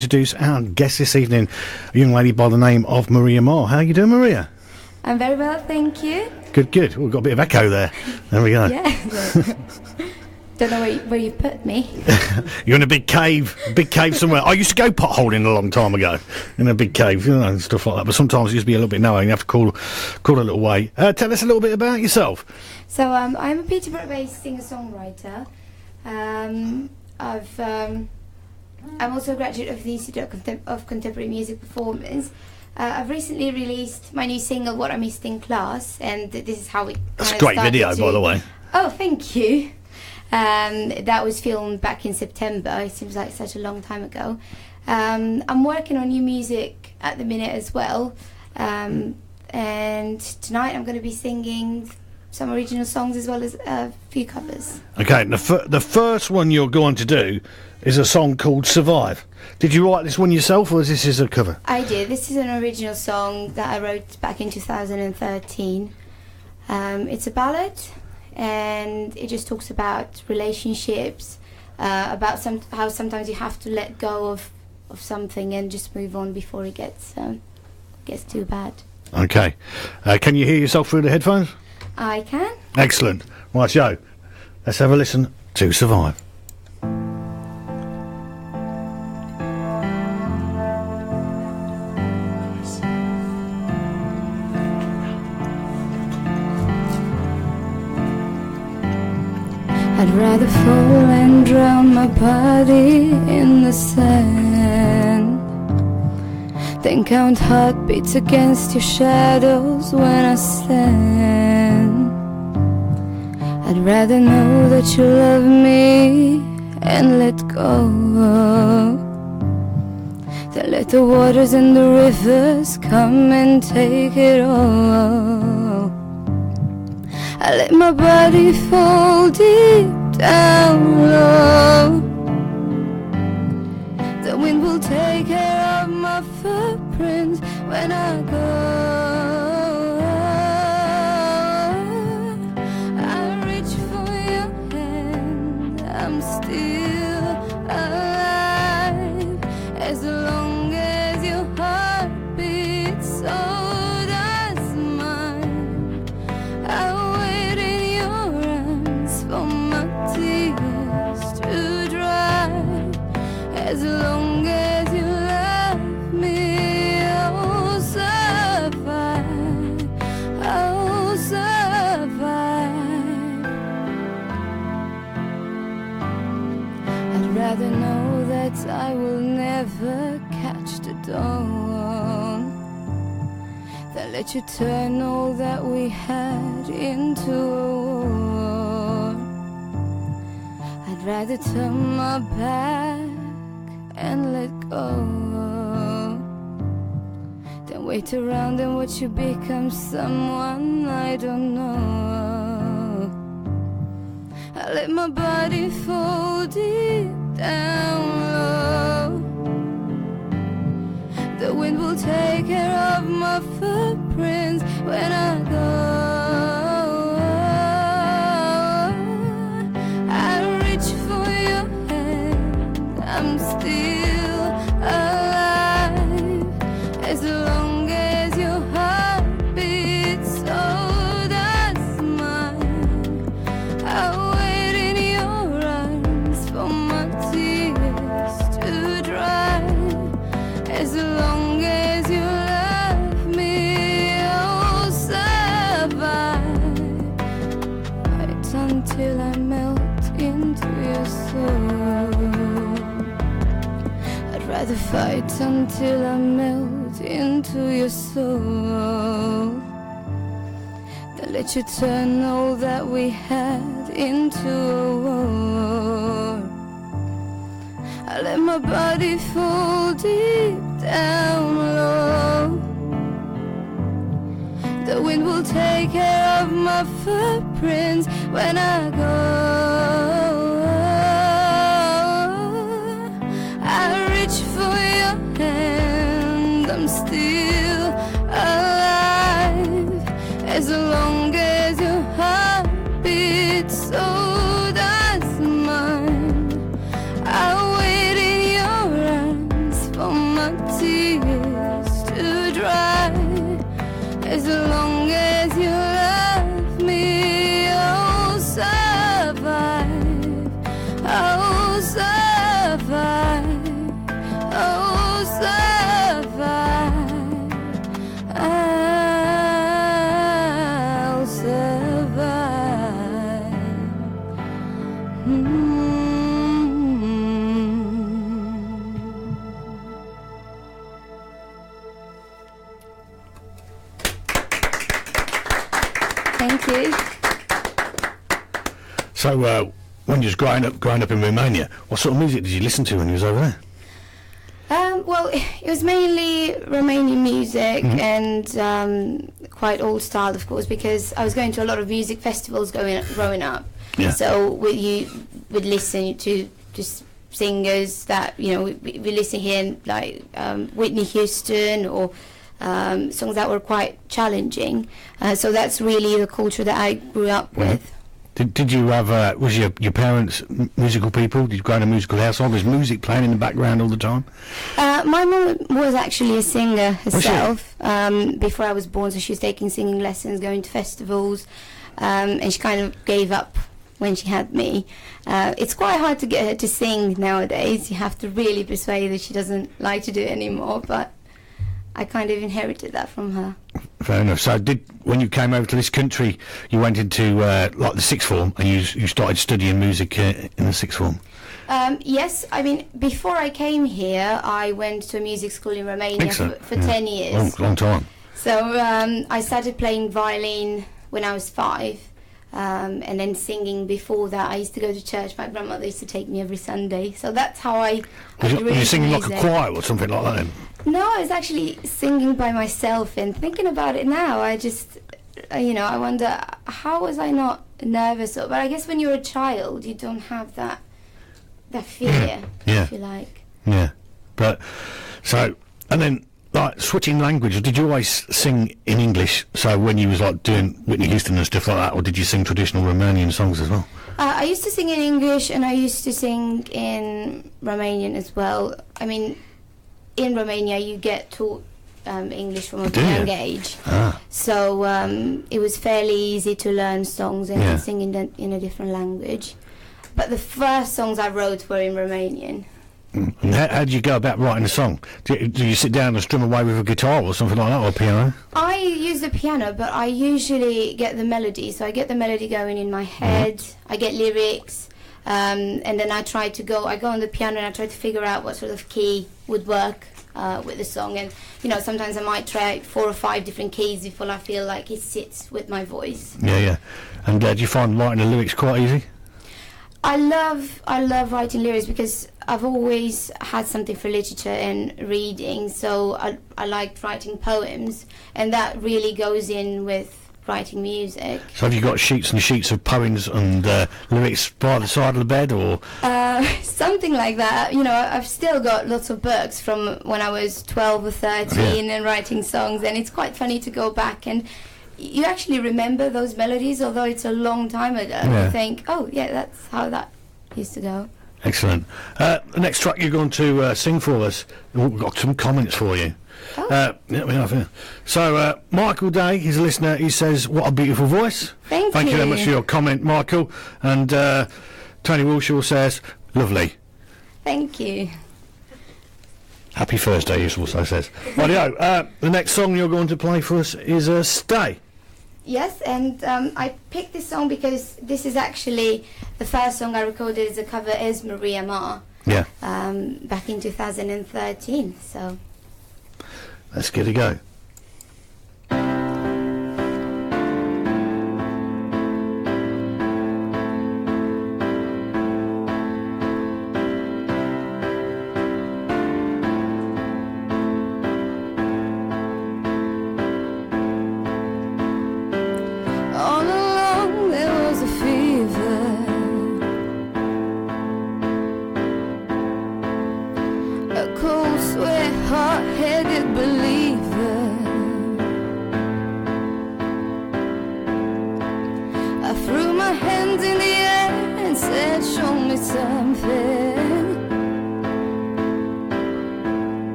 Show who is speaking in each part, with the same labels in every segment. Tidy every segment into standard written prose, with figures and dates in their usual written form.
Speaker 1: Introduce our guest this evening, a young lady by the name of Maria Marr. How are you doing, Maria?
Speaker 2: I'm very well, thank you.
Speaker 1: Good, good. We've got a bit of echo there. There we go.
Speaker 2: Yeah. Don't know where you put me.
Speaker 1: You're in a big cave somewhere. I used to go potholing a long time ago in a big cave, you know, and stuff like that. But sometimes it used to be a little bit narrow. You have to call a little way. Tell us a little bit about yourself.
Speaker 2: So I'm a Peterborough-based singer-songwriter. I'm also a graduate of the Institute of Contemporary Music Performance. I've recently released my new single, What I Missed in Class, and this is how we.
Speaker 1: That's a great video, by the way.
Speaker 2: Oh, thank you. That was filmed back in September. It seems like such a long time ago. I'm working on new music at the minute as well, and tonight I'm going to be singing some original songs as well as a few covers.
Speaker 1: Okay, the first one you're going to do is a song called Survive. Did you write this one yourself, or is this a cover?
Speaker 2: I did. This is an original song that I wrote back in 2013. It's a ballad, and it just talks about relationships, about how sometimes you have to let go of something and just move on before it gets too bad.
Speaker 1: Okay. Can you hear yourself through the headphones?
Speaker 2: I can.
Speaker 1: Excellent. Right, Joe, let's have a listen to Survive.
Speaker 2: I'd rather fall and drown my body in the sand than count heartbeats against your shadows when I stand. I'd rather know that you love me and let go than let the waters and the rivers come and take it all. I let my body fall deep down low. The wind will take care of my footprints when I go. I reach for your hand, I'm still alive. As long as your heart beats, so does mine. I wait in your arms for my tears to dry. As long as you love me, I'll survive. I'll survive. I'd rather know that I will never catch the dawn than let you turn all that we had into a war. I'd rather turn my back and let go than wait around and watch you become someone I don't know. I let my body fall deep down low. The wind will take care of my footprints when I go. I reach for your hand, I'm still alive. As long as your heart beats, so does mine. I wait in your arms for my tears to dry. As long as you love me, I'll survive. Fight until I melt into your soul. I'd rather fight until I melt into your soul than let you turn all that we had into a war. I let my body fall deep down low. The wind will take care of my footprints when I go. I reach for your hand, I'm still alive. As long as your heart beats, so does mine. I wait in your arms tears to dry. As long as you love me, I'll survive. I'll survive. I'll survive. I'll survive. Thank you.
Speaker 1: So, when you was growing up in Romania, what sort of music did you listen to when you was over there?
Speaker 2: Well, it was mainly Romanian music and quite old style, of course, because I was going to a lot of music festivals growing up.
Speaker 1: Yeah.
Speaker 2: So you would listen to just singers that, you know, we listen here, like Whitney Houston or songs that were quite challenging. So that's really the culture that I grew up with.
Speaker 1: Did you have, was your parents musical people? Did you grow up in a musical household? Was music playing in the background all the time?
Speaker 2: My mum was actually a singer herself
Speaker 1: Was
Speaker 2: before I was born, so she was taking singing lessons, going to festivals, and she kind of gave up when she had me. It's quite hard to get her to sing nowadays. You have to really persuade her. She doesn't like to do it anymore, but I kind of inherited that from her.
Speaker 1: Fair enough. So, when you came over to this country, you went into like the sixth form, and you started studying music in the sixth form?
Speaker 2: Yes, I mean, before I came here, I went to a music school in Romania for 10 years.
Speaker 1: Long time.
Speaker 2: So I started playing violin when I was 5, and then singing before that. I used to go to church. My grandmother used to take me every Sunday. So that's how I
Speaker 1: Were you singing like a choir or something like that then?
Speaker 2: No, I was actually singing by myself, and thinking about it now, I just, you know, I wonder, how was I not nervous? But I guess when you're a child, you don't have that fear, if you like.
Speaker 1: Yeah. But, so, and then, like, switching language, did you always sing in English? So when you was, like, doing Whitney Houston and stuff like that, or did you sing traditional Romanian songs as well?
Speaker 2: I used to sing in English, and I used to sing in Romanian as well. I mean, in Romania, you get taught English from a young age. So it was fairly easy to learn songs and sing in a different language. But the first songs I wrote were in Romanian.
Speaker 1: And how did you go about writing a song? Do you sit down and strum away with a guitar or something like that, or a piano? I
Speaker 2: use the piano, but I usually get the melody. So I get the melody going in my head, I get lyrics, and then I go on the piano and I try to figure out what sort of key would work with the song. And, you know, sometimes I might try 4 or 5 different keys before I feel like it sits with my voice.
Speaker 1: Yeah. And do you find writing the lyrics quite easy?
Speaker 2: I love writing lyrics because I've always had something for literature and reading, so I liked writing poems, and that really goes in with writing music.
Speaker 1: So have you got sheets and sheets of poems and lyrics by the side of the bed, or?
Speaker 2: Something like that. You know, I've still got lots of books from when I was 12 or 13 and writing songs, and it's quite funny to go back and you actually remember those melodies, although it's a long time ago. You think, oh yeah, that's how that used to go.
Speaker 1: Excellent. The next track you're going to sing for us, we've got some comments for you.
Speaker 2: Oh.
Speaker 1: Yeah, we have, yeah. So, Michael Day, he's a listener, he says, what a beautiful voice.
Speaker 2: Thank you.
Speaker 1: Thank you very much for your comment, Michael. And Tony Wilshaw says, lovely.
Speaker 2: Thank you.
Speaker 1: Happy Thursday, he also says. Rightio, the next song you're going to play for us is Stay.
Speaker 2: Yes, and I picked this song because this is actually the first song I recorded as a cover as Marr.
Speaker 1: Yeah.
Speaker 2: Back in 2013, so.
Speaker 1: Let's get it go.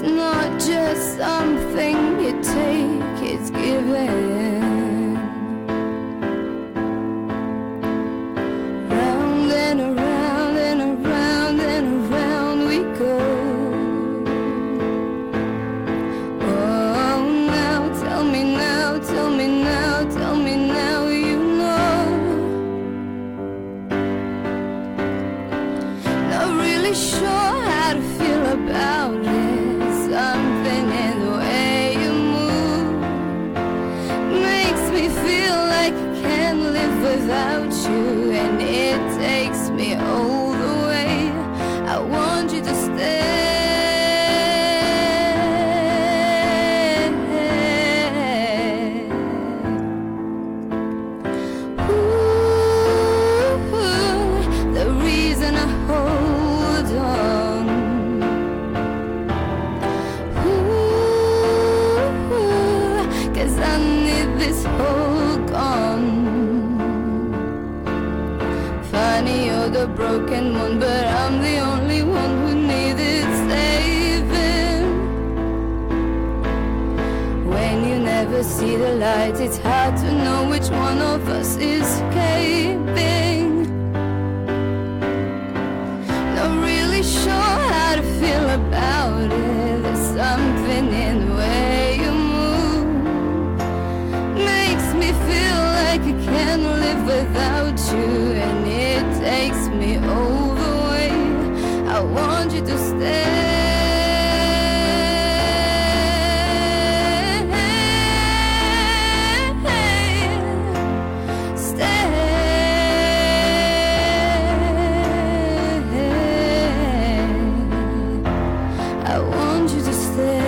Speaker 2: It's not just something you take, it's given. Round and around and around and around we go. Oh, now tell me now, tell me now, tell me now, you know. Not really sure how to feel about it. Something in the way you move makes me feel like I can't live without you, and it takes me all the way. I want you to stay. Ooh, the reason I hold on. Cause I need this hold gone. Funny, you're the broken one, but I'm the only one who needed saving. When you never see the light, it's hard to know which one of us is escaping. Not really sure how to feel about it. There's something in the way you move makes me feel like I can't live without you, and it takes me all the way. I want you to stay. I want you to stay.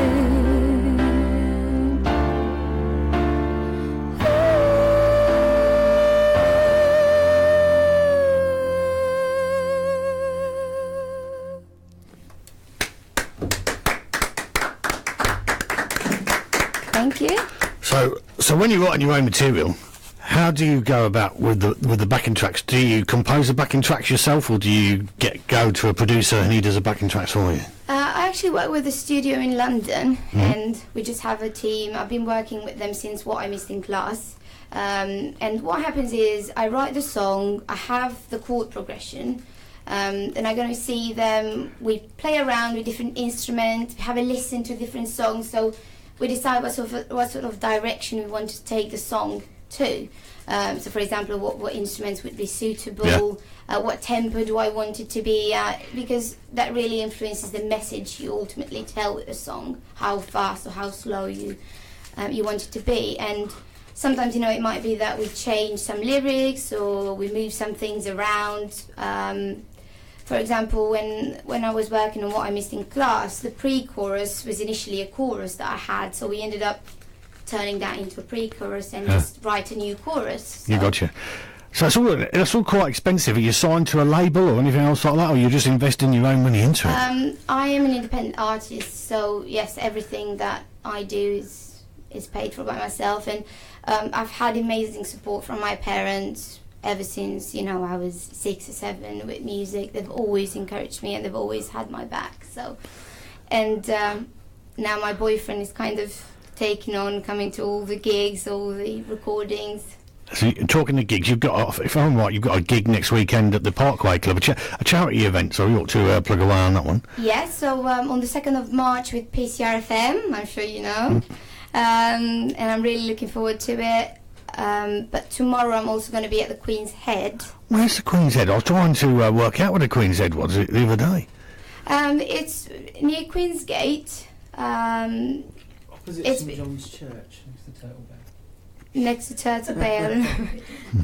Speaker 2: Thank you.
Speaker 1: So when you're writing your own material, how do you go about with the backing tracks? Do you compose the backing tracks yourself, or do you go to a producer and he does the backing tracks for you?
Speaker 2: I actually work with a studio in London, and we just have a team. I've been working with them since What I Missed in Class. And what happens is I write the song, I have the chord progression, then I'm going to see them, we play around with different instruments, have a listen to different songs, so we decide what sort of direction we want to take the song to. So for example, what instruments would be suitable, what tempo do I want it to be at, because that really influences the message you ultimately tell with a song, how fast or how slow you want it to be. And sometimes, you know, it might be that we change some lyrics or we move some things around. For example, when I was working on What I Missed in Class, the pre-chorus was initially a chorus that I had, so we ended up turning that into a pre-chorus and just write a new chorus. So.
Speaker 1: You gotcha. So it's all quite expensive. Are you signed to a label or anything else like that, or you just investing your own money into it?
Speaker 2: I am an independent artist, so yes, everything that I do is paid for by myself, and I've had amazing support from my parents ever since, you know, I was 6 or 7 with music. They've always encouraged me and they've always had my back. So, and now my boyfriend is kind of taking on coming to all the gigs, all the recordings.
Speaker 1: So talking to gigs, you've got, if I'm right, you've got a gig next weekend at the Parkway Club, a charity event, so you ought to plug away on that one.
Speaker 2: Yes, so on the 2nd of March with PCR FM, I'm sure you know, and I'm really looking forward to it. But tomorrow I'm also going to be at the Queen's Head.
Speaker 1: Where's the Queen's Head? I was trying to work out where the Queen's Head was the other day.
Speaker 2: It's near Queen's Gate.
Speaker 3: Opposite St John's Church, next to Turtle Bay.
Speaker 2: Next to Turtle Bay.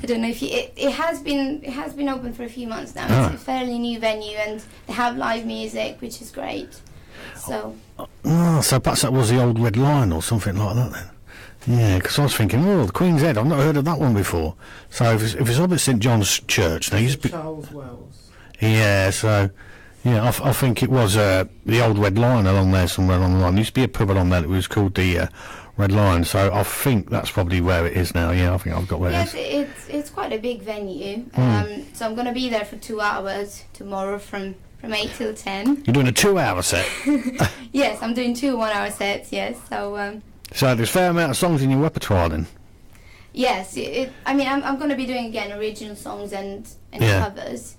Speaker 2: I don't know if it has been open for a few months now.
Speaker 1: Ah.
Speaker 2: It's a fairly new venue, and they have live music, which is great. So.
Speaker 1: Oh, so perhaps that was the Old Red Lion or something like that then. Yeah, because I was thinking, the Queen's Head, I've not heard of that one before. So if it's up at St John's Church, there used to be...
Speaker 3: Charles Wells.
Speaker 1: Yeah, so... Yeah, I think it was the Old Red Lion along there, somewhere along the line. There used to be a pub along there that was called the Red Lion, so I think that's probably where it is now. Yeah, I think I've got where it is.
Speaker 2: Yes, it's quite a big venue. So I'm going to be there for 2 hours tomorrow from from 8 till 10.
Speaker 1: You're doing a 2-hour set.
Speaker 2: Yes, I'm doing 2 1-hour sets, yes. So
Speaker 1: there's a fair amount of songs in your repertoire then.
Speaker 2: yes, I mean, I'm going to be doing, again, original songs and covers.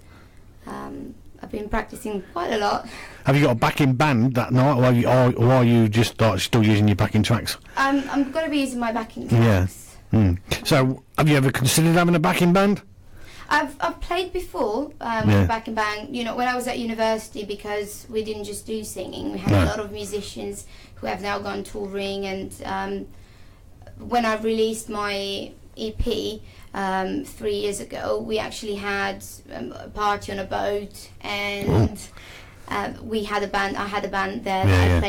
Speaker 2: I've been practicing quite a lot.
Speaker 1: Have you got a backing band that night, or are you just still using your backing tracks?
Speaker 2: I'm going to be using my backing tracks.
Speaker 1: Yeah. So, have you ever considered having a backing band?
Speaker 2: I've played before with a backing band, you know, when I was at university, because we didn't just do singing. We had a lot of musicians who have now gone touring, and when I released my EP 3 years ago, we actually had a party on a boat, and we had a band. I had a band there that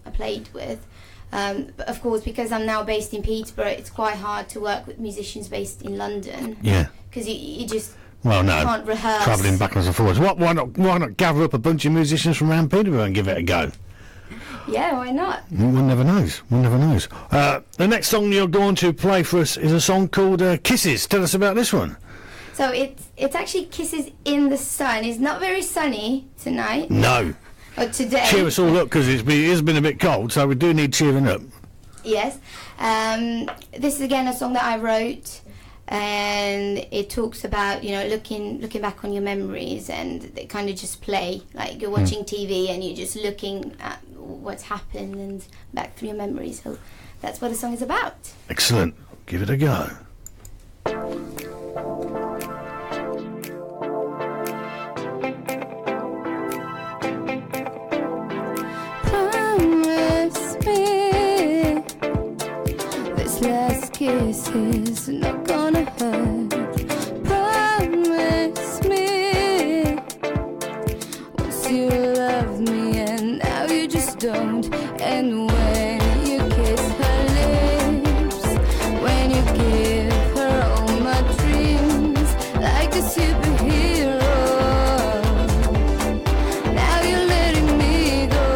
Speaker 2: I played with. But of course, because I'm now based in Peterborough, it's quite hard to work with musicians based in London. Yeah. Because you just can't rehearse.
Speaker 1: Travelling backwards and forwards. Why not gather up a bunch of musicians from around Peterborough and give it a go?
Speaker 2: Yeah, why not?
Speaker 1: One never knows. The next song you're going to play for us is a song called Kisses. Tell us about this one.
Speaker 2: So it's actually Kisses in the Sun. It's not very sunny tonight.
Speaker 1: No.
Speaker 2: Or today.
Speaker 1: Cheer us all up, because it has been a bit cold, so we do need cheering up.
Speaker 2: Yes. This is again a song that I wrote, and it talks about, you know, looking back on your memories, and they kind of just play like you're watching TV and you're just looking at what's happened and back through your memories. So that's what the song is about.
Speaker 1: Excellent. Give it a go.
Speaker 2: Promise me this last kiss is not gonna hurt. Promise me once you loved me and now you just don't. And when you kiss her lips, when you give her all my dreams, like a superhero, now you're letting me go.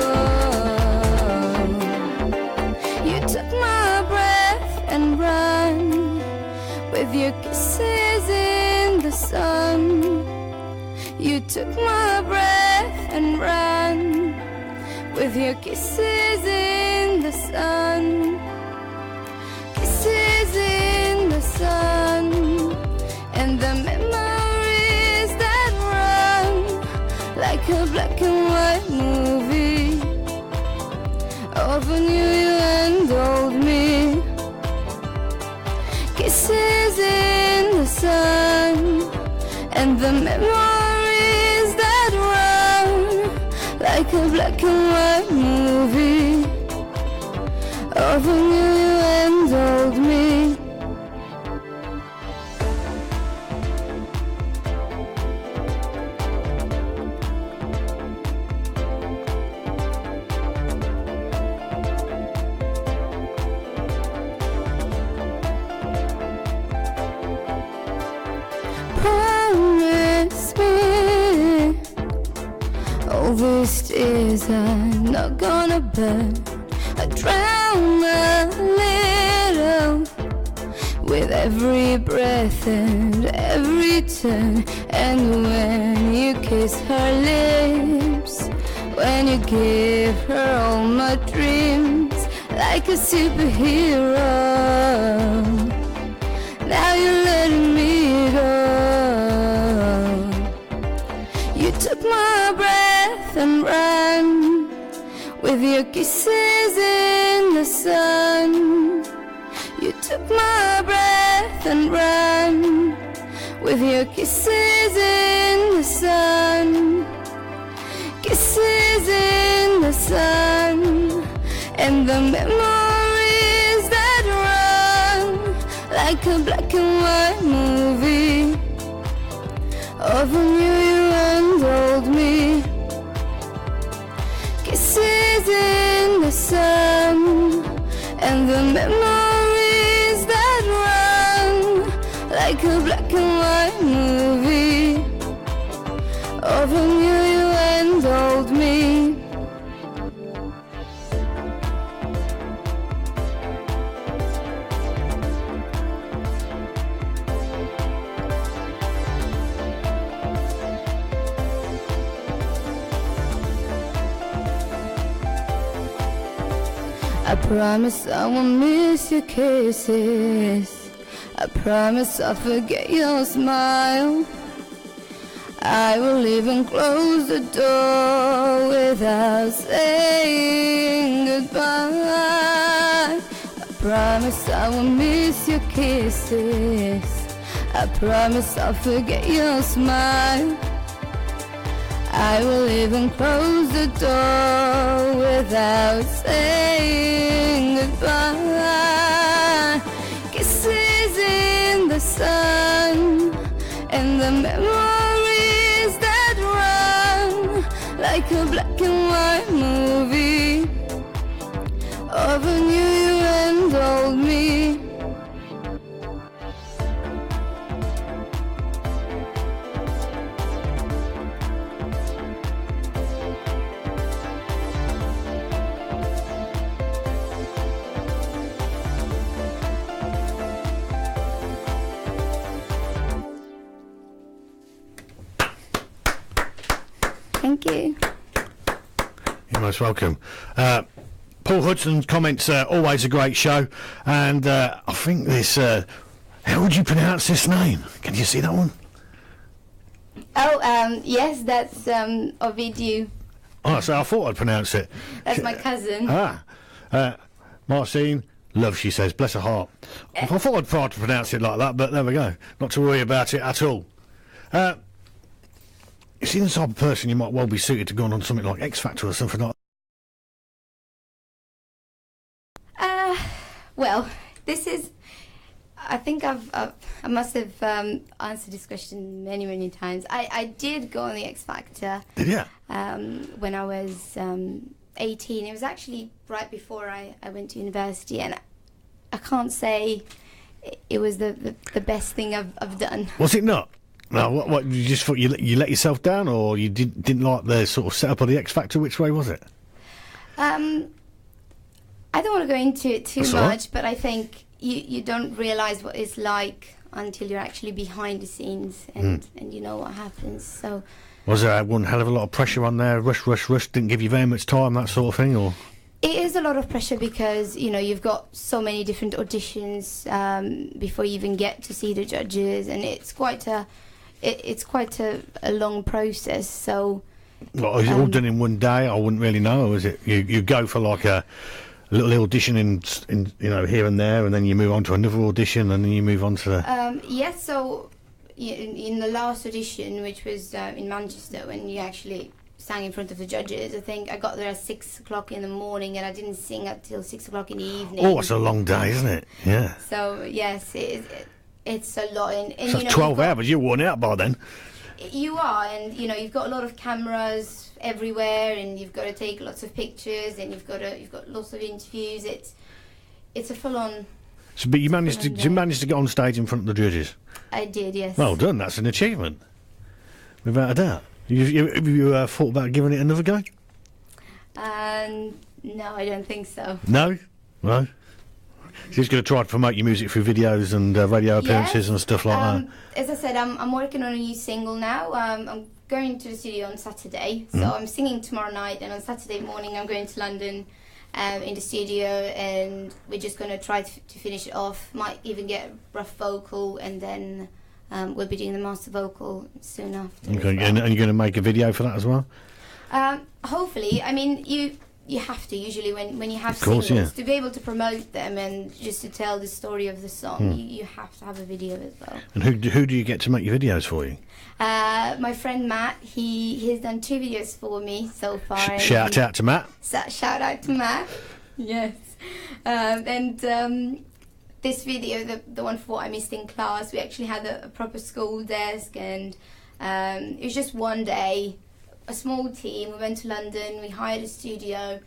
Speaker 2: You took my breath and run with your kisses in the sun. You took my breath and ran with your kisses in the sun. Kisses in the sun, and the memories that run like a black and white movie over you and old me. Kisses in the sun, and the memories that run like a black and white movie over you and old me. Promise me all these tears are not gonna burn. I drown a little with every breath and every turn. And when you kiss her lips, when you give her all my dreams, like a superhero, now you're letting me go. You took my breath and ran with your kisses in the sun. You took my breath and ran with your kisses in the sun. Kisses in the sun, and the memories that run like a black and white movie over you and old me. Kisses in the sun, and the memories that run like a black and white movie over you and old me. I promise I won't miss your kisses. I promise I'll forget your smile. I will even close the door without saying goodbye. I promise I won't miss your kisses. I promise I'll forget your smile. I will even close the door without saying goodbye. Kisses in the sun and the memories that run like a black and white movie of a new you and old me. Thank you.
Speaker 1: You're most welcome. Paul Hudson's comments, always a great show. And I think this, how would you pronounce this name? Can you see that one?
Speaker 2: Oh, yes, that's Ovidiu.
Speaker 1: Oh, so I thought I'd pronounce it.
Speaker 2: That's my cousin.
Speaker 1: Marcine, love, she says, bless her heart. I thought I'd try to pronounce it like that, but there we go. Not to worry about it at all. You seem the type of person you might well be suited to go on something like X Factor or something like
Speaker 2: that. Well, this is... I think I must have answered this question many, many times. I did go on the X Factor.
Speaker 1: Did you?
Speaker 2: When I was 18. It was actually right before I went to university, and I can't say it was the best thing I've done.
Speaker 1: Was it not? No, what you just thought you let yourself down, or you didn't like the sort of setup of the X Factor? Which way was it?
Speaker 2: I don't want to go into it too
Speaker 1: That's
Speaker 2: much,
Speaker 1: right.
Speaker 2: but I think you don't realise what it's like until you're actually behind the scenes and you know what happens. So
Speaker 1: was there one hell of a lot of pressure on there? Rush, didn't give you very much time, that sort of thing, or?
Speaker 2: It is a lot of pressure because, you know, you've got so many different auditions before you even get to see the judges, and it's quite a long process. So,
Speaker 1: well, is it all done in one day? I wouldn't really know. Or is it you go for like a little audition in you know, here and there, and then you move on to another audition, and then you move on to the...
Speaker 2: Yes. So in the last audition, which was in Manchester, when you actually sang in front of the judges, I think I got there at 6 o'clock in the morning, and I didn't sing until 6 o'clock in the evening.
Speaker 1: Oh, it's a long day, isn't it? Yeah.
Speaker 2: So yes, it's a lot. And
Speaker 1: so
Speaker 2: you know,
Speaker 1: 12 hours, you're worn out by then.
Speaker 2: You are, and you know, you've got a lot of cameras everywhere, and you've got to take lots of pictures, and you've got lots of interviews. It's a full-on.
Speaker 1: So, but you managed to get on stage in front of the judges.
Speaker 2: I did, yes.
Speaker 1: Well done. That's an achievement, without a doubt. Have you thought about giving it another go?
Speaker 2: No, I don't think so.
Speaker 1: No? No? She's going to try to promote your music through videos and radio appearances and stuff like that.
Speaker 2: As I said, I'm working on a new single now. I'm going to the studio on Saturday, so I'm singing tomorrow night, and on Saturday morning I'm going to London in the studio, and we're just going to try to finish it off. Might even get a rough vocal, and then we'll be doing the master vocal soon after.
Speaker 1: Okay,
Speaker 2: well.
Speaker 1: and you're going to make a video for that as well?
Speaker 2: Hopefully. I mean, you have to usually when you have
Speaker 1: course,
Speaker 2: singles to be able to promote them and just to tell the story of the song. You have to have a video as well.
Speaker 1: And who do you get to make your videos for you?
Speaker 2: My friend Matt, he's done 2 videos for me so far.
Speaker 1: Shout out to Matt.
Speaker 2: Shout out to Matt. Yes. This video, the one for What I Missed in Class, we actually had a proper school desk, and it was just one day. A small team. We went to London, we hired a studio,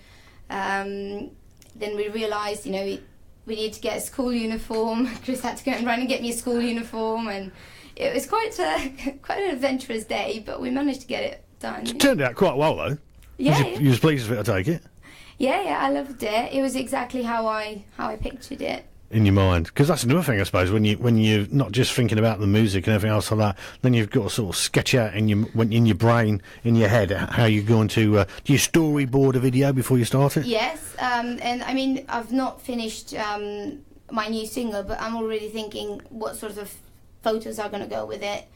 Speaker 2: then we realised, you know, we need to get a school uniform. Chris had to go and run and get me a school uniform, and it was quite an adventurous day, but we managed to get it done.
Speaker 1: It turned out quite well though.
Speaker 2: Yeah,
Speaker 1: You was pleased with it, I take it?
Speaker 2: Yeah, I loved it. It was exactly how I pictured it.
Speaker 1: in your mind? Because that's another thing, I suppose, when you're not just thinking about the music and everything else like that, then you've got to sort of sketch out in your brain, in your head, how you're going to. Do you storyboard a video before you start it?
Speaker 2: Yes, and I mean, I've not finished my new single, but I'm already thinking what sort of photos are going to go with it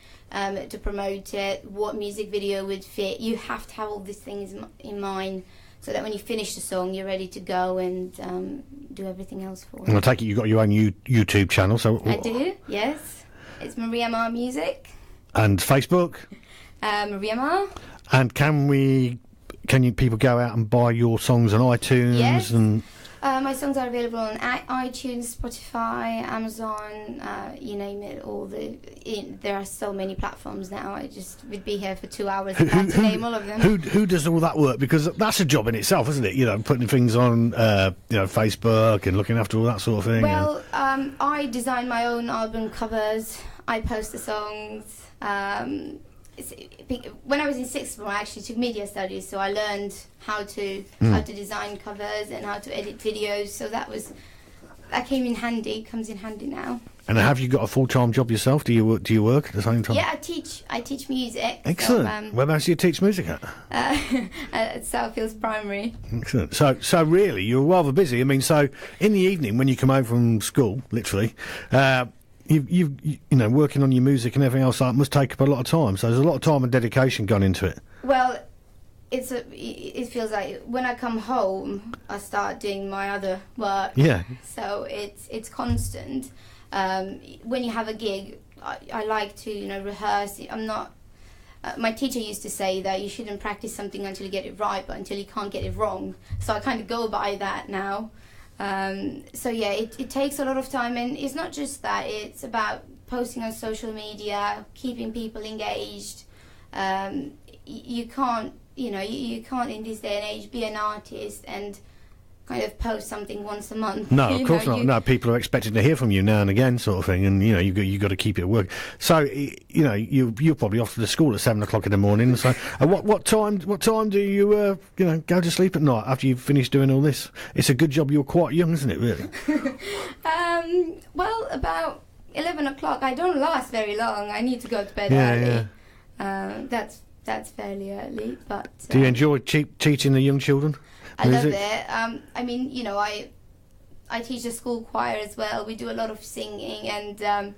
Speaker 2: to promote it, what music video would fit. You have to have all these things in mind, so that when you finish the song, you're ready to go and do everything else for it.
Speaker 1: And I take it you've got your own YouTube channel, so...
Speaker 2: I do, yes. It's Marr Music.
Speaker 1: And Facebook?
Speaker 2: Marr.
Speaker 1: And can people go out and buy your songs on iTunes?
Speaker 2: Yes.
Speaker 1: And
Speaker 2: my songs are available on iTunes, Spotify, Amazon, you name it. There are so many platforms now. I just would be here for 2 hours to name all of them.
Speaker 1: Who does all that work? Because that's a job in itself, isn't it? You know, putting things on, Facebook and looking after all that sort of thing.
Speaker 2: Well, I design my own album covers. I post the songs. When I was in sixth form, I actually took media studies, so I learned how to design covers and how to edit videos. So that comes in handy now.
Speaker 1: And have you got a full-time job yourself? Do you work at the same time?
Speaker 2: Yeah, I teach music.
Speaker 1: Excellent.
Speaker 2: So,
Speaker 1: Whereabouts do you teach music at?
Speaker 2: At Southfields Primary.
Speaker 1: Excellent. So really, you're rather busy. I mean, so in the evening when you come home from school, literally. You know, working on your music and everything else like that must take up a lot of time. So there's a lot of time and dedication gone into it.
Speaker 2: Well, it feels like when I come home, I start doing my other work.
Speaker 1: Yeah.
Speaker 2: So it's constant. When you have a gig, I like to rehearse. I'm not. My teacher used to say that you shouldn't practice something until you get it right, but until you can't get it wrong. So I kind of go by that now. So yeah, it takes a lot of time, and it's not just that, it's about posting on social media, keeping people engaged. You can't in this day and age be an artist and kind of post something once a month.
Speaker 1: No, of course not. No, people are expecting to hear from you now and again, sort of thing, and you've got to keep it at work. So you're probably off to the school at 7 o'clock in the morning. So what time do you go to sleep at night after you've finished doing all this? It's a good job you're quite young, isn't it? Really?
Speaker 2: Well, about 11 o'clock. I don't last very long. I need to go to bed early. Yeah. That's fairly early, but.
Speaker 1: Do you enjoy teaching the young children?
Speaker 2: I love it. I mean, I teach a school choir as well. We do a lot of singing, and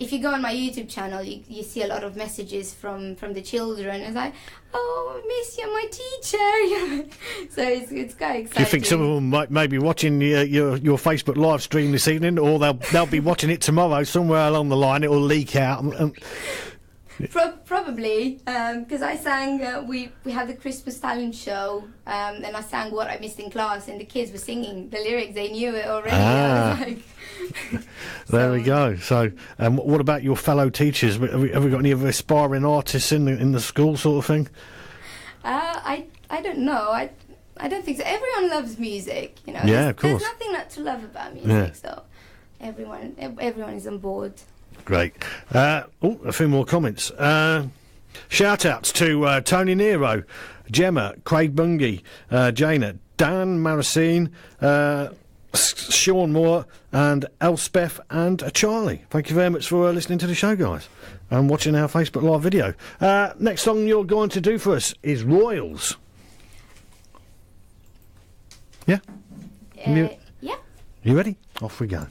Speaker 2: if you go on my YouTube channel, you see a lot of messages from the children. It's like, oh, Miss, you're my teacher. So it's quite exciting.
Speaker 1: Do you think some of them might be watching your Facebook live stream this evening, or they'll be watching it tomorrow somewhere along the line? It will leak out.
Speaker 2: Probably, because I sang, we had the Christmas talent show, and I sang What I Missed in Class, and the kids were singing the lyrics. They knew it already. I was like,
Speaker 1: there we go. So, what about your fellow teachers? Have we got any other aspiring artists in the school sort of thing?
Speaker 2: I don't know. I don't think so. Everyone loves music,
Speaker 1: Yeah, of course.
Speaker 2: There's nothing not to love about music, so everyone is on board.
Speaker 1: Great. A few more comments. Shout-outs to Tony Nero, Gemma, Craig Bungie, Jana, Dan Maracine, Sean Moore, and Elspeth and Charlie. Thank you very much for listening to the show, guys, and watching our Facebook Live video. Next song you're going to do for us is Royals. Yeah?
Speaker 2: Yeah.
Speaker 1: You ready? Off we go.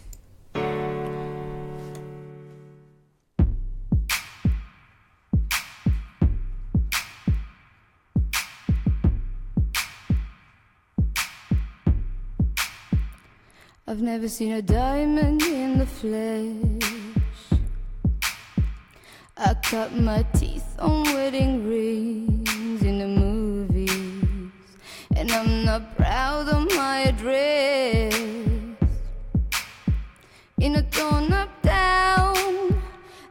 Speaker 2: I've never seen a diamond in the flesh. I cut my teeth on wedding rings in the movies, and I'm not proud of my address. In a torn up town,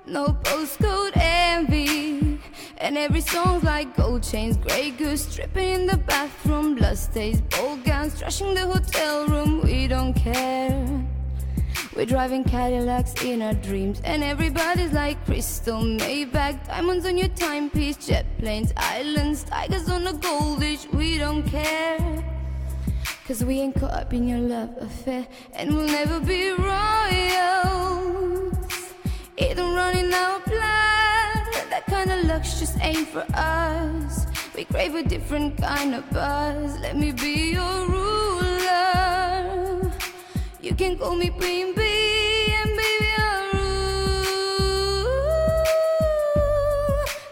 Speaker 2: no postcode envy, and every song's like gold chains, grey goose stripping in the bathroom, blood stains, ball gowns, trashing the hotel room. We don't care. We're driving Cadillacs in our dreams, and everybody's like crystal, Maybach, diamonds on your timepiece, jet planes, islands, tigers on a gold dish. We don't care, 'Cause we ain't caught up in your love affair, and we'll never be royals. It don't run in our blood. That kind of luck's just ain't for us. We crave a different kind of buzz. Let me be your ruler. You can call me Queen Bee, and baby I'll rule.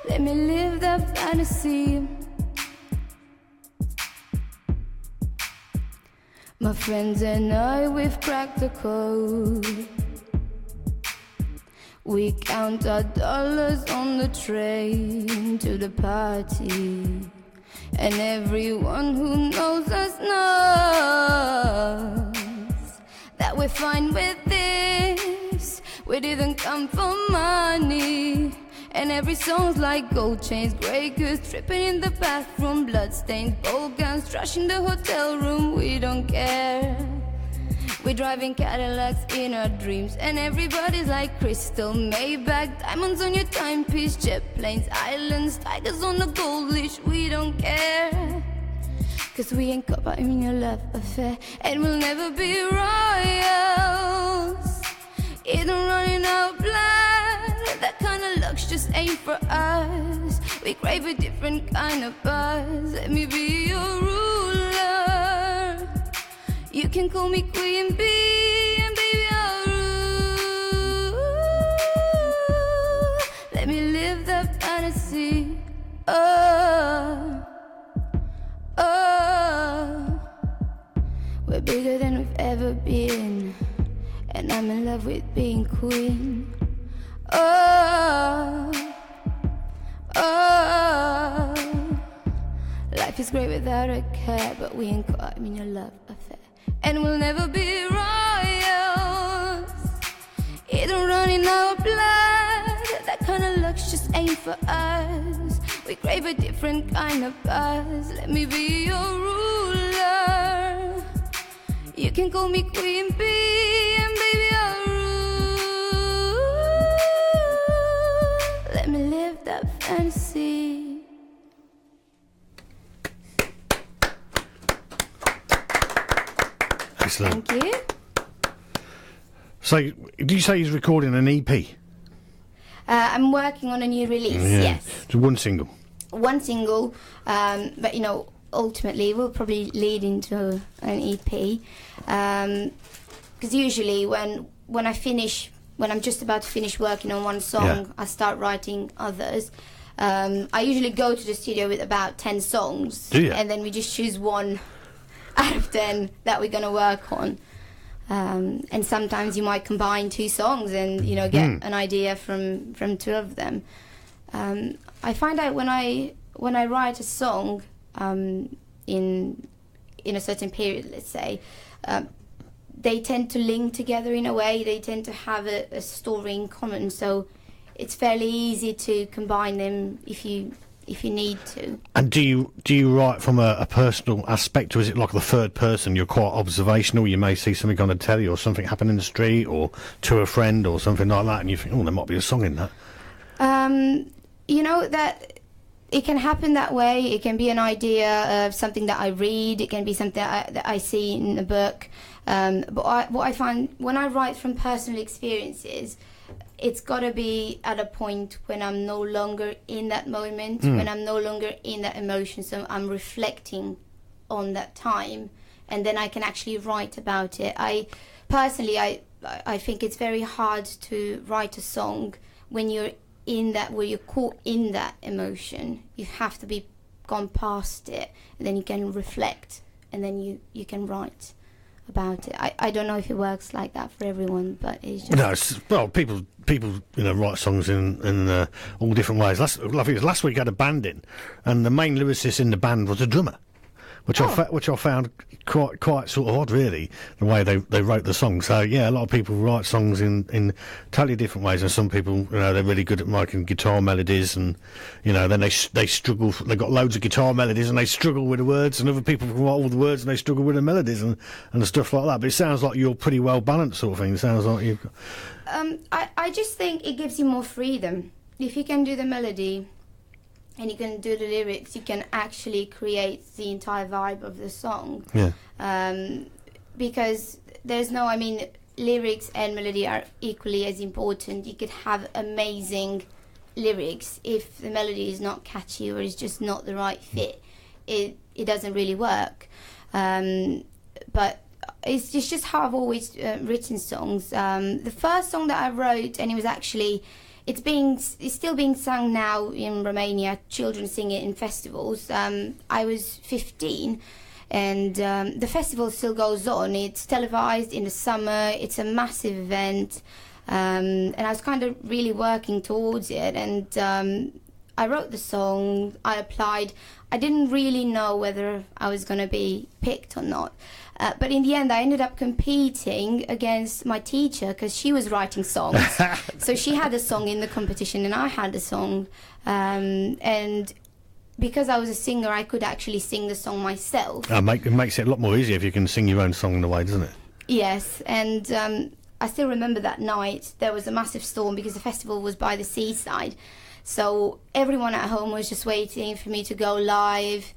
Speaker 2: Let me live that fantasy. My friends and I, we've cracked the code. We count our dollars on the train to the party. And everyone who knows us knows that we're fine with this. We didn't come for money. And every song's like gold chains, grey goose, tripping in the bathroom, bloodstains, bowl guns, trashing the hotel room. We don't care. We're driving Cadillacs in our dreams, and everybody's like crystal, Maybach, diamonds on your timepiece, jet planes, islands, tigers on the gold leash. We don't care, 'cause we ain't caught up in your love affair, and we'll never be royals. It don't run in our blood. That kind of luck's just ain't for us. We crave a different kind of buzz. Let me be your ruler. You can call me Queen Bee, and baby I'll rule. Let me live that fantasy. Oh, oh. We're bigger than we've ever been, and I'm in love with being queen. Oh, oh. Life is great without a care, but we ain't caught in your love affair, and we'll never be royals. It don't run in our blood. That kind of luck's just ain't for us. We crave a different kind of buzz. Let me be your ruler. You can call me Queen Bee, and baby I'll rule. Let me live that fantasy.
Speaker 1: Excellent.
Speaker 2: Thank you.
Speaker 1: So, did you say he's recording an EP?
Speaker 2: I'm working on a new release, yes.
Speaker 1: It's one single.
Speaker 2: One single, but you know, ultimately will probably lead into an EP. Because usually when I'm just about to finish working on one song, I start writing others. I usually go to the studio with about 10 songs.
Speaker 1: Do you?
Speaker 2: And then we just choose one out of 10 that we're going to work on. And sometimes you might combine 2 songs and, you know, get an idea from 2 of them. I find out when I write a song in a certain period, let's say, they tend to link together in a way. They tend to have a story in common, so it's fairly easy to combine them if you need to.
Speaker 1: And do you write from a personal aspect, or is it like the third person? You're quite observational. You may see something on the telly or something happen in the street or to a friend or something like that, and you think, oh, there might be a song in that.
Speaker 2: You know, that it can happen that way. It can be an idea of something that I read. It can be something that I see in a book. But what I find when I write from personal experiences, it's got to be at a point when I'm no longer in that moment, when I'm no longer in that emotion. So I'm reflecting on that time, and then I can actually write about it. I think it's very hard to write a song when you're in that, where you're caught in that emotion. You have to be gone past it, and then you can reflect, and then you can write about it. I don't know if it works like that for everyone, but it's just...
Speaker 1: No, people write songs in all different ways. Last week I had a band in, and the main lyricist in the band was a drummer, which I found quite sort of odd, really, the way they wrote the song. So yeah, a lot of people write songs in totally different ways, and some people, they're really good at making guitar melodies, and then they struggle. They've got loads of guitar melodies and they struggle with the words, and other people can write all the words and they struggle with the melodies and stuff like that. But it sounds like you're pretty well balanced, sort of thing. It sounds like you've got...
Speaker 2: I just think it gives you more freedom if you can do the melody and you can do the lyrics, you can actually create the entire vibe of the song.
Speaker 1: Yeah.
Speaker 2: Because there's no, I mean, lyrics and melody are equally as important. You could have amazing lyrics if the melody is not catchy or is just not the right fit. It doesn't really work. But it's just how I've always written songs. The first song that I wrote, and it was actually, it's still being sung now in Romania. Children sing it in festivals. I was 15, and the festival still goes on. It's televised in the summer. It's a massive event, and I was kind of really working towards it. And I wrote the song. I applied. I didn't really know whether I was going to be picked or not. But in the end, I ended up competing against my teacher because she was writing songs. So she had a song in the competition and I had a song. And because I was a singer, I could actually sing the song myself.
Speaker 1: It makes it a lot more easier if you can sing your own song in a way, doesn't it?
Speaker 2: Yes. And I still remember that night. There was a massive storm because the festival was by the seaside. So everyone at home was just waiting for me to go live.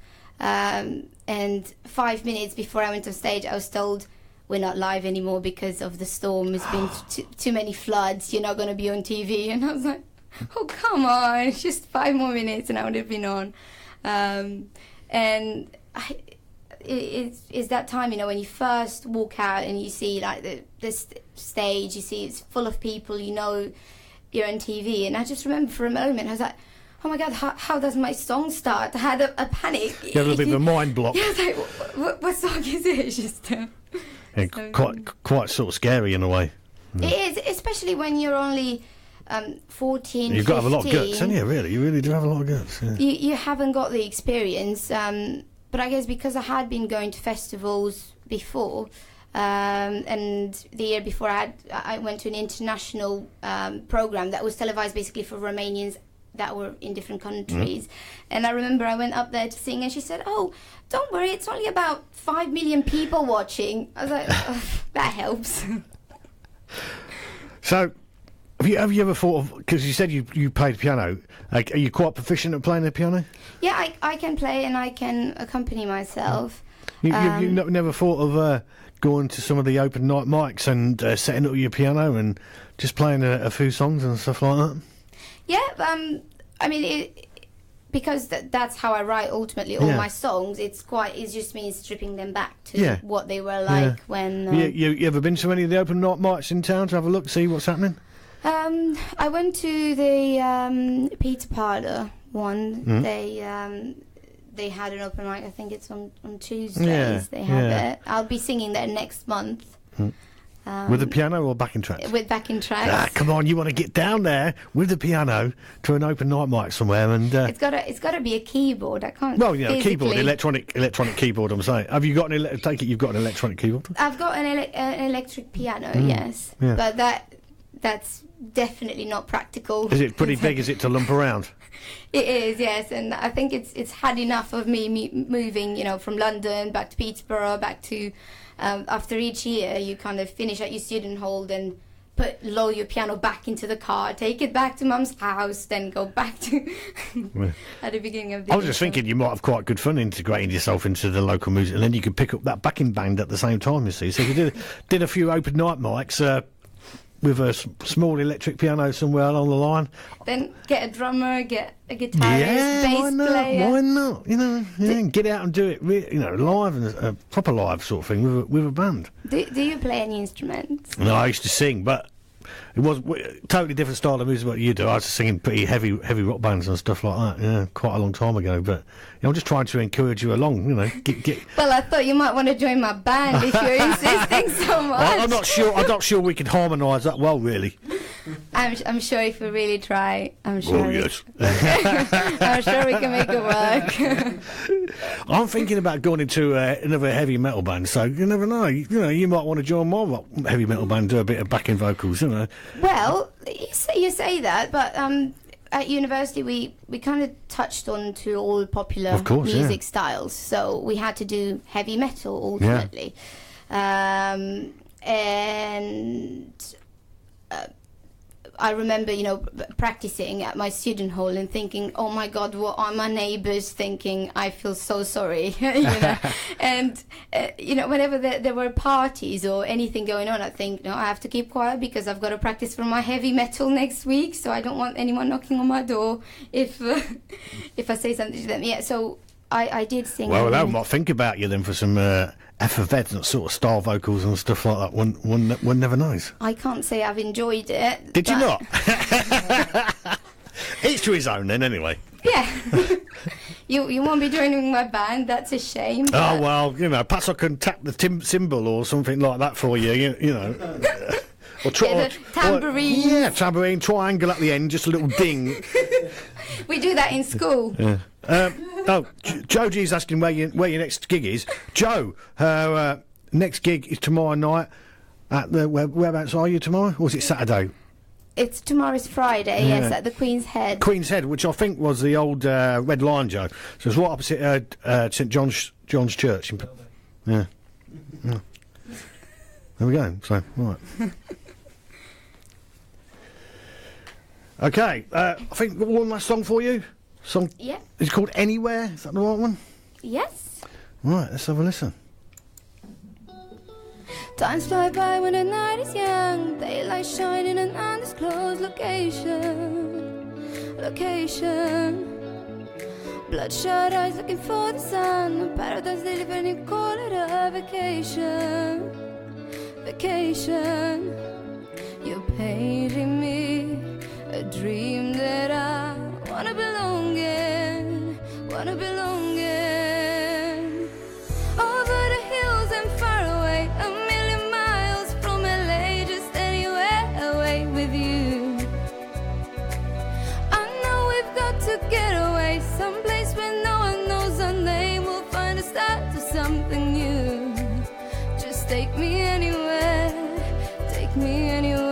Speaker 2: And 5 minutes before I went on stage, I was told, we're not live anymore because of the storm. There's been too many floods. You're not going to be on TV. And I was like, oh, come on. It's just 5 more minutes and I would have been on. It's that time, you know, when you first walk out and you see like the stage, you see it's full of people, you know, you're on TV. And I just remember for a moment, I was like, oh my God, how does my song start? I had a panic.
Speaker 1: You had a little bit of a mind block.
Speaker 2: Yeah, I was like, what song is it? It's just...
Speaker 1: quite sort of scary in a way.
Speaker 2: It is, especially when you're only 14,
Speaker 1: You've got to have a lot of guts, haven't you, really? You really do have a lot of guts. Yeah.
Speaker 2: You haven't got the experience, but I guess because I had been going to festivals before, and the year before I went to an international program that was televised basically for Romanians that were in different countries. And I remember I went up there to sing and she said, oh, don't worry, it's only about 5 million people watching. I was like, oh, that helps.
Speaker 1: So, have you ever thought of, because you said you played piano, like, are you quite proficient at playing the piano?
Speaker 2: Yeah, I can play and I can accompany myself.
Speaker 1: You never thought of going to some of the open night mics and setting up your piano and just playing a few songs and stuff like that?
Speaker 2: Yeah, I mean, because that's how I write ultimately all my songs. It's just me stripping them back to what they were like when...
Speaker 1: You ever been to any of the open night mics in town to have a look, see what's happening?
Speaker 2: I went to the Pizza Parlour one. They had an open mic, I think it's on Tuesdays they have it. I'll be singing there next month.
Speaker 1: With the piano or backing tracks?
Speaker 2: With backing tracks.
Speaker 1: Come on, you want to get down there with the piano to an open night mic somewhere, and
Speaker 2: it's got to be a keyboard. I can't.
Speaker 1: Well, you know, keyboard, electronic keyboard. I'm saying. Have you got take it you've got an electronic keyboard?
Speaker 2: I've got an electric piano, yes, but that's definitely not practical.
Speaker 1: Is it pretty big? Is it to lump around?
Speaker 2: It is, yes, and I think it's had enough of me moving, you know, from London back to Peterborough, back to. After each year, you kind of finish at your student hall, then load your piano back into the car, take it back to Mum's house, then go back to at the beginning of the
Speaker 1: I was just thinking you might have quite good fun integrating yourself into the local music, and then you could pick up that backing band at the same time, you see. So you did a few open night mics with a small electric piano somewhere along the line.
Speaker 2: Then get a drummer, get a guitarist, bass player.
Speaker 1: Why not? You know, get out and do it, live and a proper live sort of thing with a band.
Speaker 2: Do you play any instruments?
Speaker 1: No, I used to sing, but it was totally different style of music what you do. I was singing pretty heavy rock bands and stuff like that. Yeah, quite a long time ago. But I'm just trying to encourage you along. You know, get.
Speaker 2: Well, I thought you might want to join my band if you're insisting so much.
Speaker 1: I'm not sure we can harmonise that well, really.
Speaker 2: I'm sure if we really try, I'm sure.
Speaker 1: Oh yes.
Speaker 2: I'm sure we can make it work.
Speaker 1: I'm thinking about going into another heavy metal band, so you never know. You might want to join my heavy metal band, do a bit of backing vocals, you know.
Speaker 2: Well, you say that, but at university we kind of touched on to all popular music styles, so we had to do heavy metal ultimately, and I remember, practicing at my student hall and thinking, oh my God, what are my neighbors thinking? I feel so sorry, And, whenever there were parties or anything going on, I think, no, I have to keep quiet because I've got to practice for my heavy metal next week. So I don't want anyone knocking on my door if I say something to them. Yeah, so I did sing.
Speaker 1: Well, they might think about you then for some effervescent sort of style vocals and stuff like that. One never knows.
Speaker 2: I can't say I've enjoyed it.
Speaker 1: Did you not? Each to his own then, anyway.
Speaker 2: Yeah. You won't be joining my band, that's a shame.
Speaker 1: Oh, well, perhaps I can tap the cymbal or something like that for you, you know. Or
Speaker 2: tambourine.
Speaker 1: Tambourine, triangle at the end, just a little ding.
Speaker 2: We do that in school.
Speaker 1: Yeah. Joe G's asking where your next gig is. Joe, her next gig is tomorrow night. Whereabouts are you tomorrow? Or is it Saturday?
Speaker 2: It's tomorrow's Friday, yes, at the Queen's Head.
Speaker 1: Queen's Head, which I think was the old Red Lion, Joe. So it's right opposite St John's Church. Yeah. There we go. So, right. Okay, I think we've got one last song for you.
Speaker 2: Yeah.
Speaker 1: It's called Anywhere. Is that the right one?
Speaker 2: Yes.
Speaker 1: Right, let's have a listen.
Speaker 2: Times fly by when the night is young. Daylight shining in an undisclosed location. Bloodshot eyes looking for the sun. A paradise they live in, you call it a vacation. You're painting me a dream that I wanna belong in. Over the hills and far away, a million miles from LA, just anywhere away with you. I know we've got to get away, someplace where no one knows our name. We'll find a start to something new. Just take me anywhere, take me anywhere.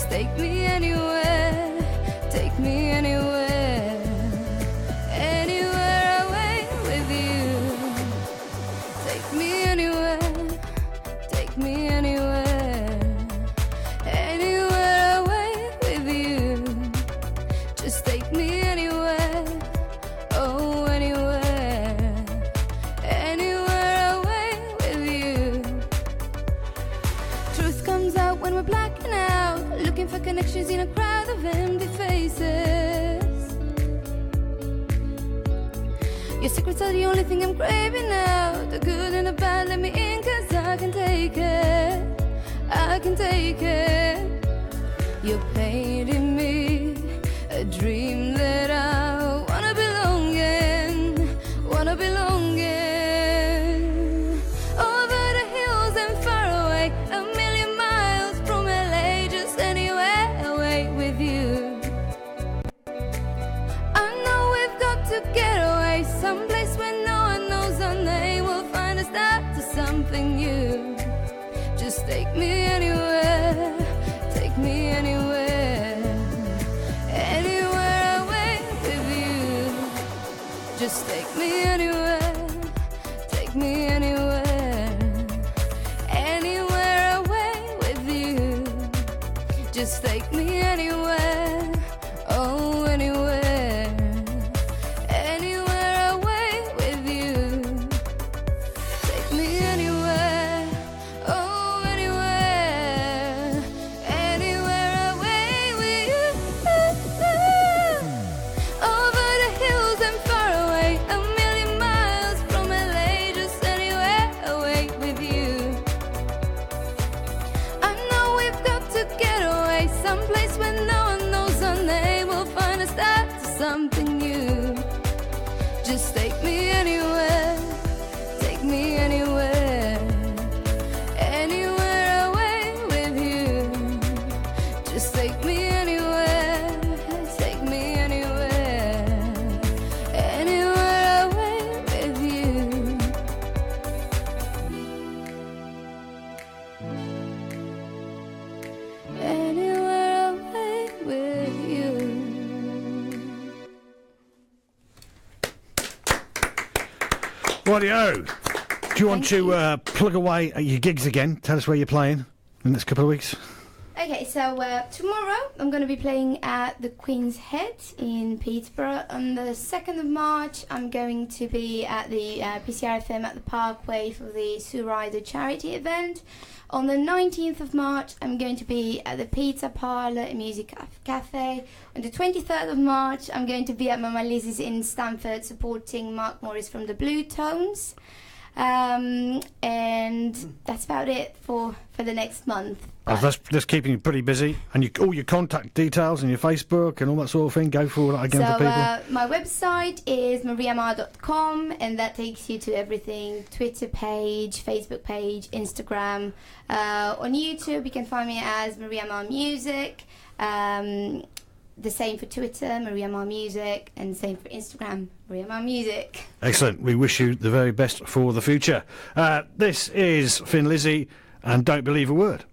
Speaker 2: Take me anywhere, take me anywhere, anywhere away with you. Take me anywhere, take me anywhere, anywhere away with you. Just take me anywhere, oh anywhere, anywhere away with you. Truth comes out when we're blacking out, looking for connections in a crowd of empty faces. Your secrets are the only thing I'm craving now. The good and the bad, let me in, 'cause I can take it, I can take it. You're painting me a dream that I wanna belong in, wanna belong in. Over the hills and far away, a million miles from LA, just anywhere away with you. I know we've got to get away, someplace where no one knows our name. We'll find a start to something new. Just take me anywhere, take me anywhere, anywhere away with you. Just take me anywhere, take me anywhere, anywhere away with you. Just take me anywhere, oh anywhere, anywhere away with you. Take me anywhere, oh anywhere, anywhere away with you. Over the hills and far away, a million miles from LA, just anywhere away with you. I know we've got to get away, someplace where no one knows our name. We'll find a start to something new. Just take me anywhere, take me anywhere, anywhere away with you. Just take me anywhere, take me anywhere, anywhere away with you. Anywhere away with you.
Speaker 1: Rightio. Do you want to plug away at your gigs again? Tell us where you're playing in the next couple of weeks.
Speaker 2: Okay, so tomorrow I'm going to be playing at the Queen's Head in Peterborough. On the 2nd of March, I'm going to be at the PCRFM at the Parkway for the Sue Ryder charity event. On the 19th of March, I'm going to be at the Pizza Parlour and Music Cafe. On the 23rd of March, I'm going to be at Mama Lizzie's in Stamford supporting Mark Morris from the Blue Tones. And that's about it for the next month.
Speaker 1: That's keeping you pretty busy. And all your contact details and your Facebook and all that sort of thing, go for all that again for people.
Speaker 2: My website is mariamarr.com, and that takes you to everything: Twitter page, Facebook page, Instagram. On YouTube, you can find me as Maria Marr Music. The same for Twitter, Maria Marr Music, and same for Instagram, Maria Marr Music.
Speaker 1: Excellent. We wish you the very best for the future. This is Thin Lizzy, and don't believe a word.